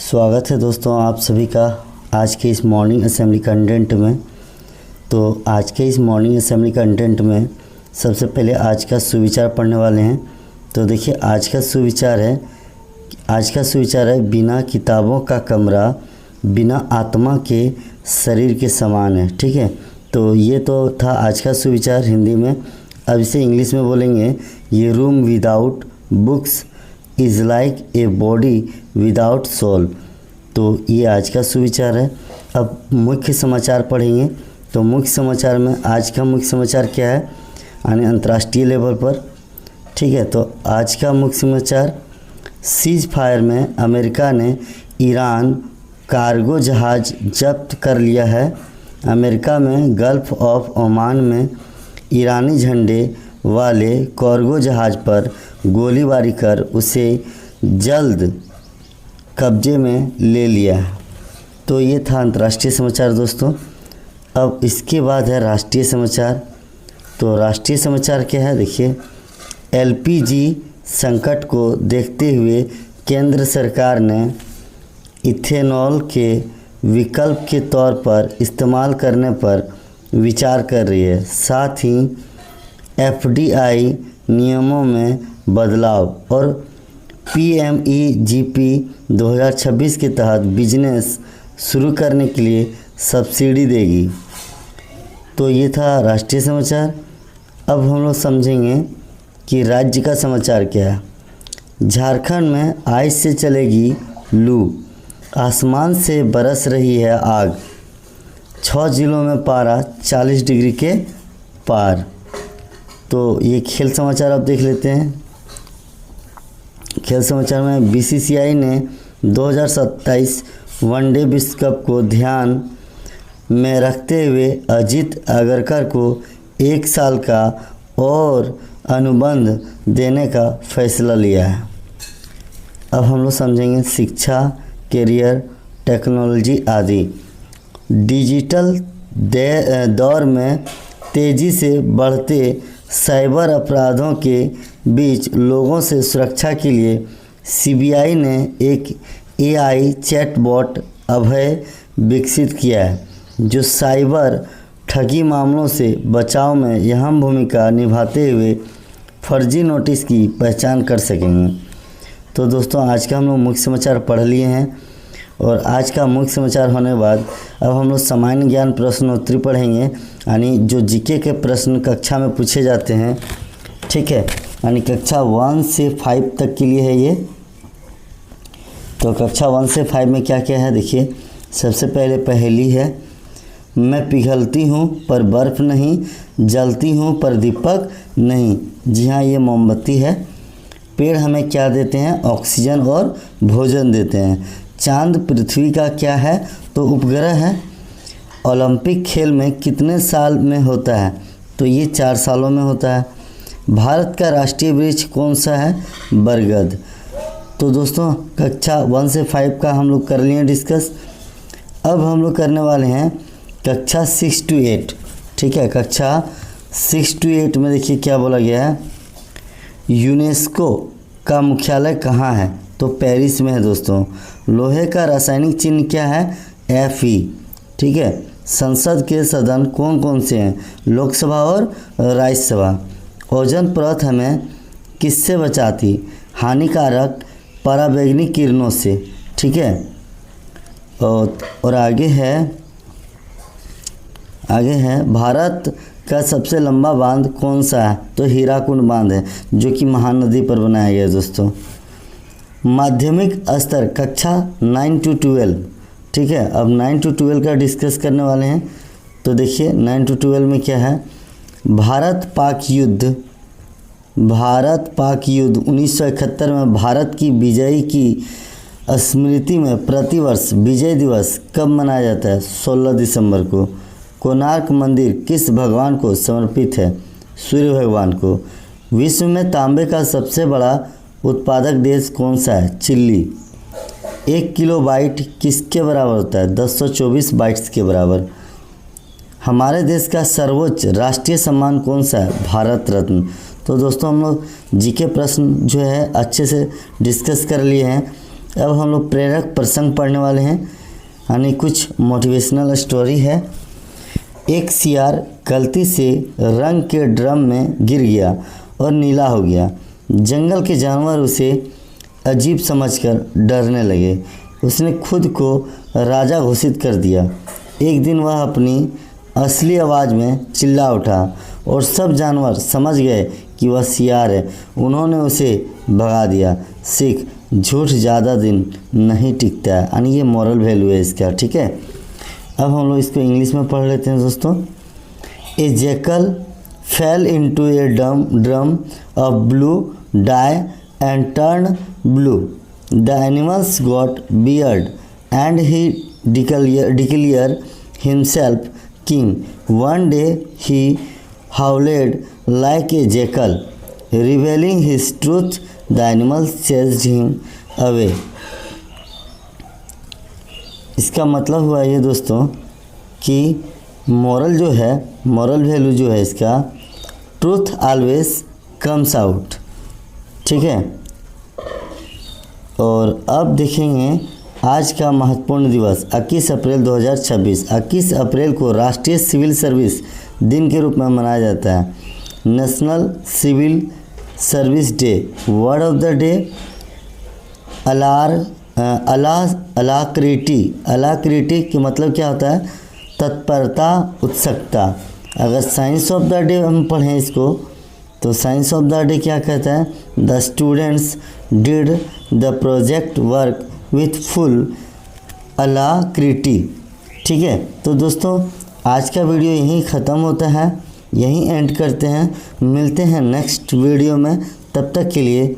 स्वागत है दोस्तों आप सभी का आज के इस मॉर्निंग असेंबली कंटेंट में। तो आज के इस मॉर्निंग असेंबली कंटेंट में सबसे पहले आज का सुविचार पढ़ने वाले हैं। तो देखिए आज का सुविचार है बिना किताबों का कमरा बिना आत्मा के शरीर के समान है। ठीक है, तो ये तो था आज का सुविचार हिंदी में। अब इसे इंग्लिश में बोलेंगे, ये room without books is like a body without soul. तो ये आज का सुविचार है। अब मुख्य समाचार पढ़ेंगे। तो मुख्य समाचार में आज का मुख्य समाचार क्या है, यानी अंतर्राष्ट्रीय लेवल पर। ठीक है, तो आज का मुख्य समाचार, सीज फायर में अमेरिका ने ईरान कार्गो जहाज़ जब्त कर लिया है। अमेरिका में गल्फ ऑफ ओमान में ईरानी झंडे वाले कार्गो जहाज़ पर गोलीबारी कर उसे जल्द कब्जे में ले लिया। तो ये था अंतर्राष्ट्रीय समाचार दोस्तों। अब इसके बाद है राष्ट्रीय समाचार। तो राष्ट्रीय समाचार क्या है, देखिए, एलपीजी संकट को देखते हुए केंद्र सरकार ने इथेनॉल के विकल्प के तौर पर इस्तेमाल करने पर विचार कर रही है। साथ ही एफडीआई नियमों में बदलाव और पीएमईजीपी 2026 के तहत बिजनेस शुरू करने के लिए सब्सिडी देगी। तो ये था राष्ट्रीय समाचार। अब हम लोग समझेंगे कि राज्य का समाचार क्या है। झारखंड में आज से चलेगी लू, आसमान से बरस रही है आग, 6 जिलों में पारा 40 डिग्री के पार। तो ये खेल समाचार आप देख लेते हैं। खेल समाचार में बीसीसीआई ने 2027 वनडे विश्व कप को ध्यान में रखते हुए अजीत अगरकर को 1 साल का और अनुबंध देने का फैसला लिया है। अब हम लोग समझेंगे शिक्षा, करियर, टेक्नोलॉजी आदि। डिजिटल दौर में तेज़ी से बढ़ते साइबर अपराधों के बीच लोगों से सुरक्षा के लिए सीबीआई ने एक एआई चैटबॉट अभय विकसित किया है, जो साइबर ठगी मामलों से बचाव में अहम भूमिका निभाते हुए फर्जी नोटिस की पहचान कर सकेंगे। तो दोस्तों आज का हम लोग मुख्य समाचार पढ़ लिए हैं, और आज का मुख्य समाचार होने के बाद अब हम लोग सामान्य ज्ञान प्रश्नोत्तरी पढ़ेंगे, यानी जो जीके के प्रश्न कक्षा में पूछे जाते हैं। ठीक है, यानी कक्षा 1 से 5 तक के लिए है ये। तो कक्षा 1 से 5 में क्या क्या है, देखिए। सबसे पहले पहेली है, मैं पिघलती हूँ पर बर्फ़ नहीं, जलती हूँ पर दीपक नहीं। जी हाँ, ये मोमबत्ती है। पेड़ हमें क्या देते हैं, ऑक्सीजन और भोजन देते हैं। चांद पृथ्वी का क्या है, तो उपग्रह है। ओलंपिक खेल में कितने साल में होता है, तो ये 4 सालों में होता है। भारत का राष्ट्रीय वृक्ष कौन सा है, बरगद। तो दोस्तों कक्षा 1 से 5 का हम लोग कर लिए डिस्कस। अब हम लोग करने वाले हैं कक्षा 6 to 8। ठीक है, कक्षा 6 to 8 में देखिए क्या बोला गया है। यूनेस्को का मुख्यालय कहाँ है, तो पेरिस में है दोस्तों। लोहे का रासायनिक चिन्ह क्या है, Fe। ठीक है, संसद के सदन कौन कौन से हैं, लोकसभा और राज्यसभा। ओजोन परत हमें किससे बचाती, हानिकारक पराबैंगनी किरणों से। ठीक है, और आगे है भारत का सबसे लंबा बांध कौन सा है, तो हीराकुंड बांध है, जो कि महानदी पर बनाया गया है दोस्तों। माध्यमिक स्तर कक्षा 9 to 12। ठीक है, अब 9 to 12 का डिस्कस करने वाले हैं। तो देखिए 9 to 12 में क्या है। भारत पाक युद्ध 1971 में भारत की विजय की स्मृति में प्रतिवर्ष विजय दिवस कब मनाया जाता है, 16 दिसंबर को। कोणार्क मंदिर किस भगवान को समर्पित है, सूर्य भगवान को। विश्व में तांबे का सबसे बड़ा उत्पादक देश कौन सा है, चिली। 1 किलोबाइट किसके बराबर होता है, 1024 बाइट्स के बराबर। हमारे देश का सर्वोच्च राष्ट्रीय सम्मान कौन सा है, भारत रत्न। तो दोस्तों हम लोग जीके प्रश्न जो है अच्छे से डिस्कस कर लिए हैं। अब हम लोग प्रेरक प्रसंग पढ़ने वाले हैं, यानी कुछ मोटिवेशनल स्टोरी है। एक सियार गलती से रंग के ड्रम में गिर गया और नीला हो गया। जंगल के जानवर उसे अजीब समझकर डरने लगे। उसने खुद को राजा घोषित कर दिया। एक दिन वह अपनी असली आवाज़ में चिल्ला उठा और सब जानवर समझ गए कि वह सियार है। उन्होंने उसे भगा दिया। सीख, झूठ ज़्यादा दिन नहीं टिकता है, यानी ये मॉरल वैल्यू है इसका। ठीक है, अब हम लोग इसको इंग्लिश में पढ़ लेते हैं दोस्तों। A jackal fell into a drum of blue dye and turn blue. The animals got beard and he declared himself king. One day he howled like a jackal, revealing his truth. The animals chased him away. इसका मतलब हुआ ये दोस्तों कि moral जो है, moral value जो है इसका, ट्रूथ ऑलवेज कम्स आउट। ठीक है, और अब देखेंगे आज का महत्वपूर्ण दिवस 21 अप्रैल 2026। 21 अप्रैल को राष्ट्रीय सिविल सर्विस दिन के रूप में मनाया जाता है। National civil service day. Word of the day alacrity. Alacrity का मतलब क्या होता है? तत्परता, उत्सुकता। अगर साइंस ऑफ द डे हम पढ़ें इसको, तो साइंस ऑफ द डे क्या कहता है? The students did the project work with full alacrity. ठीक है, तो दोस्तों आज का वीडियो यहीं ख़त्म होता है, यहीं एंड करते हैं। मिलते हैं नेक्स्ट वीडियो में, तब तक के लिए